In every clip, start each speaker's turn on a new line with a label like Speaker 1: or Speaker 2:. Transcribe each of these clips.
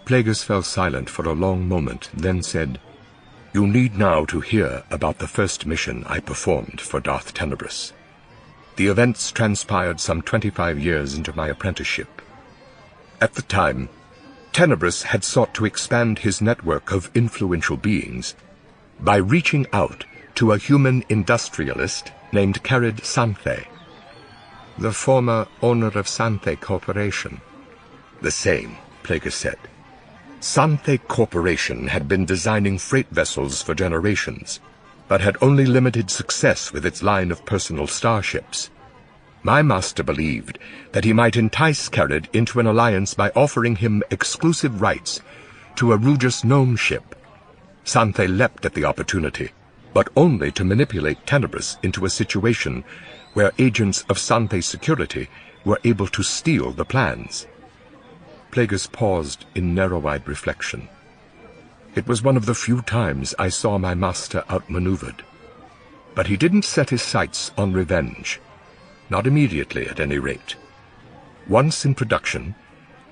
Speaker 1: Plagueis fell silent for a long moment, then said, "You need now to hear about the first mission I performed for Darth Tenebrous. The events transpired some 25 years into my apprenticeship. At the time, Tenebrous had sought to expand his network of influential beings by reaching out to a human industrialist named Kerred Santhe, the former owner of Santhe Corporation." "The same," Plagueis said. Santhe Corporation had been designing freight vessels for generations, but had only limited success with its line of personal starships. My master believed that he might entice Kerred into an alliance by offering him exclusive rights to a Rugus gnome ship. Santhe leapt at the opportunity, but only to manipulate Tenebrous into a situation where agents of Santhe security were able to steal the plans. Plagueis paused in narrow-eyed reflection. It was one of the few times I saw my master outmaneuvered. But he didn't set his sights on revenge. Not immediately, at any rate. Once in production,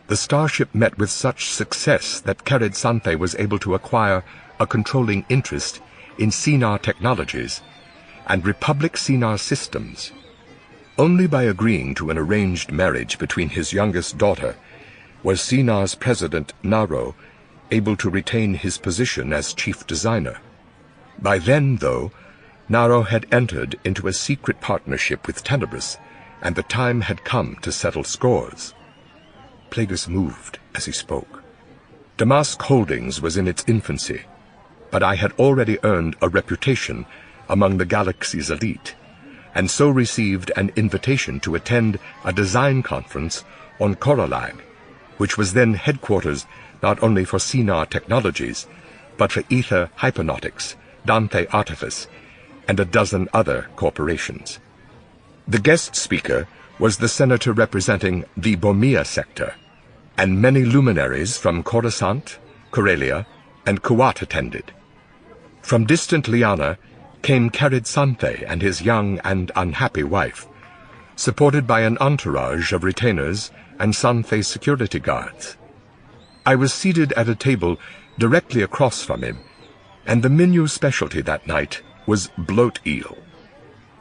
Speaker 1: the starship met with such success that Kerred Santhe was able to acquire a controlling interest in Sinar Technologies and Republic Sinar Systems. Only by agreeing to an arranged marriage between his youngest daughter was Sinar's president, Naro, able to retain his position as chief designer. By then, though, Naro had entered into a secret partnership with Tenebrous, and the time had come to settle scores. Plagueis moved as he spoke. Damask Holdings was in its infancy, but I had already earned a reputation among the galaxy's elite, and so received an invitation to attend a design conference on Coralag, which was then headquarters not only for Sinar Technologies, but for Ether Hypernautics, Dante Artifice, and a dozen other corporations. The guest speaker was the senator representing the Bormia sector, and many luminaries from Coruscant, Corellia, and Kuat attended. From distant Liana came Kerred Santhe and his young and unhappy wife, supported by an entourage of retainers and Santhe security guards. I was seated at a table directly across from him, and the menu specialty that night was bloat eel.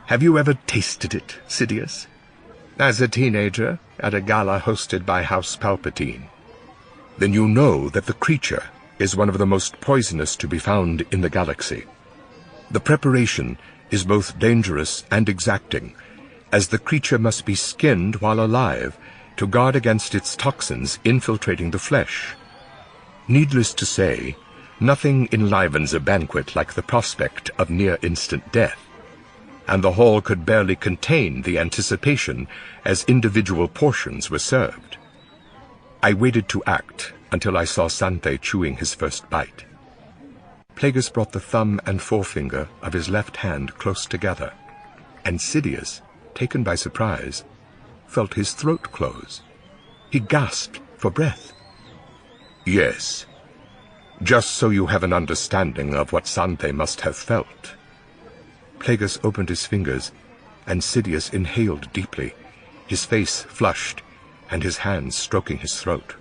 Speaker 1: Have you ever tasted it, Sidious? As a teenager, at a gala hosted by House Palpatine. Then you know that the creature is one of the most poisonous to be found in the galaxy. The preparation is both dangerous and exacting, as the creature must be skinned while alive to guard against its toxins infiltrating the flesh. Needless to say, nothing enlivens a banquet like the prospect of near-instant death, and the hall could barely contain the anticipation as individual portions were served. I waited to act until I saw Santhe chewing his first bite. Plagueis brought the thumb and forefinger of his left hand close together, and Sidious, taken by surprise, felt his throat close. He gasped for breath. Yes, just so you have an understanding of what Santhe must have felt. Plagueis opened his fingers, and Sidious inhaled deeply, his face flushed, and his hands stroking his throat.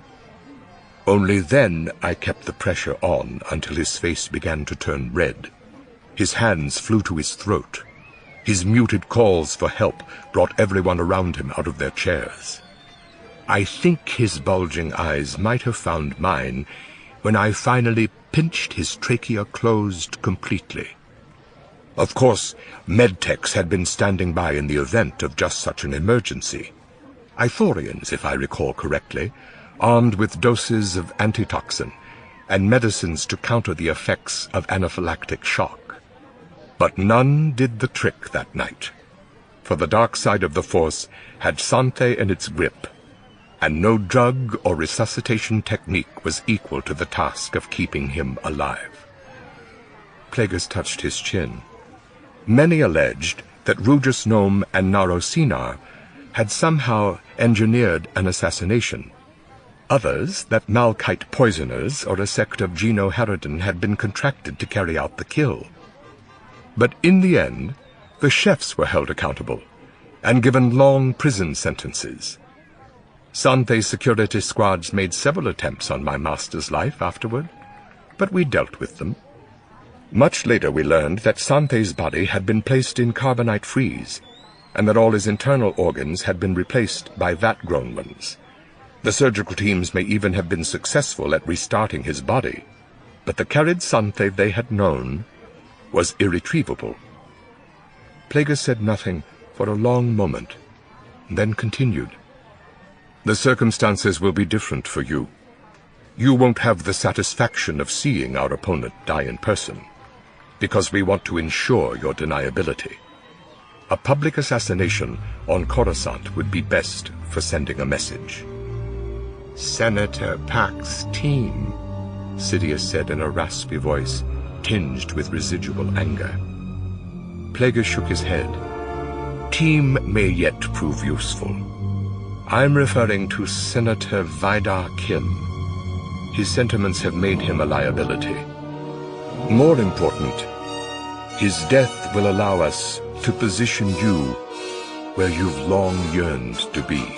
Speaker 1: Only then I kept the pressure on until his face began to turn red. His hands flew to his throat. His muted calls for help brought everyone around him out of their chairs. I think his bulging eyes might have found mine when I finally pinched his trachea closed completely. Of course, medtechs had been standing by in the event of just such an emergency. Ithorians, if I recall correctly, armed with doses of antitoxin and medicines to counter the effects of anaphylactic shock. But none did the trick that night, for the dark side of the Force had Santhe in its grip, and no drug or resuscitation technique was equal to the task of keeping him alive. Plagueis touched his chin. Many alleged that Rugus Gnome and Naro Sinar had somehow engineered an assassination. Others that Malkite poisoners or a sect of Geno Harridan had been contracted to carry out the kill. But in the end, the chefs were held accountable and given long prison sentences. Santhe's security squads made several attempts on my master's life afterward, but we dealt with them. Much later we learned that Santhe's body had been placed in carbonite freeze, and that all his internal organs had been replaced by vat-grown ones. The surgical teams may even have been successful at restarting his body, but the Kerred Santhe they had known was irretrievable. Plagueis said nothing for a long moment, then continued. The circumstances will be different for you. You won't have the satisfaction of seeing our opponent die in person, because we want to ensure your deniability. A public assassination on Coruscant would be best for sending a message. Senator Pack's team, Sidious said in a raspy voice, tinged with residual anger. Plagueis shook his head. Team may yet prove useful. I'm referring to Senator Vidar Kim. His sentiments have made him a liability. More important, his death will allow us to position you where you've long yearned to be.